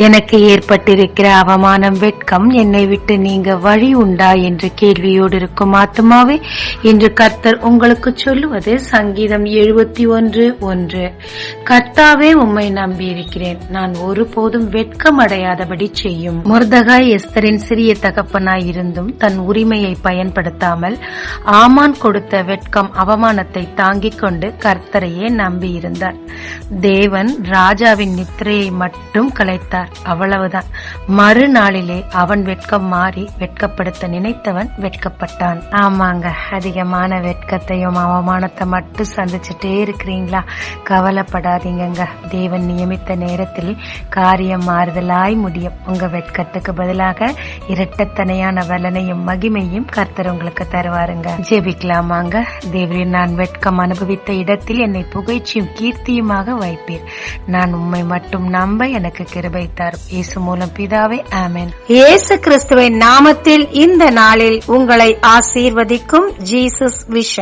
எனக்கு ஏற்பட்டிருக்கிற அவமானம், வெட்கம் என்னை விட்டு நீங்க வழி உண்டா என்று கேள்வியோடு இருக்கும் ஆத்துமாவே, இன்று கர்த்தர் உங்களுக்கு சொல்லுவது சங்கீதம் 71:1. கர்த்தாவே, உம்மை நம்பியிருக்கிறேன், நான் ஒருபோதும் வெட்கம் அடையாதபடி செய்யும். மொர்தெகாய் எஸ்தரின் சிறிய தகப்பனாய் இருந்தும் தன் உரிமையை பயன்படுத்தாமல் ஆமான் கொடுத்த வெட்கம் அவமானத்தை தாங்கிக் கொண்டு கர்த்தரையே நம்பியிருந்தார். தேவன் ராஜாவின் நித்திரையை மட்டும் கலைத்தார், அவ்வளவுதான். மறுநாளிலே அவன் வெட்கம் மாறி வெட்கப்படுத்த நினைத்தவன் வெட்கப்பட்டான். ஆமாங்க, அதிகமான வெட்கத்தையும் அவமானத்தை மட்டும் சந்திச்சுட்டே இருக்கிறீங்களா? கவலைப்படாதீங்க, தேவன் நியமித்த நேரத்தில் காரியம் மாறுதலாய் முடியும். உங்க வெட்கத்துக்கு பதிலாக இரட்டத்தனையான வலனையும் மகிமையும் கர்த்தர் உங்களுக்கு தருவாருங்க. ஜெபிக்கலாமாங்க. தேவரே, நான் வெட்கம் அனுபவித்த இடத்தில் என்னை புகழ்ச்சியும் கீர்த்தியுமாக வைப்பீர். நான் உம்மை மட்டும் நம்ப எனக்கு கிருபை தாரும். இயேசு மூலம் பிதாவே, ஆமென். இயேசு கிறிஸ்துவின் நாமத்தில் இந்த நாளில் உங்களை ஆசீர்வதிக்கும் ஜீசஸ் விஷன்.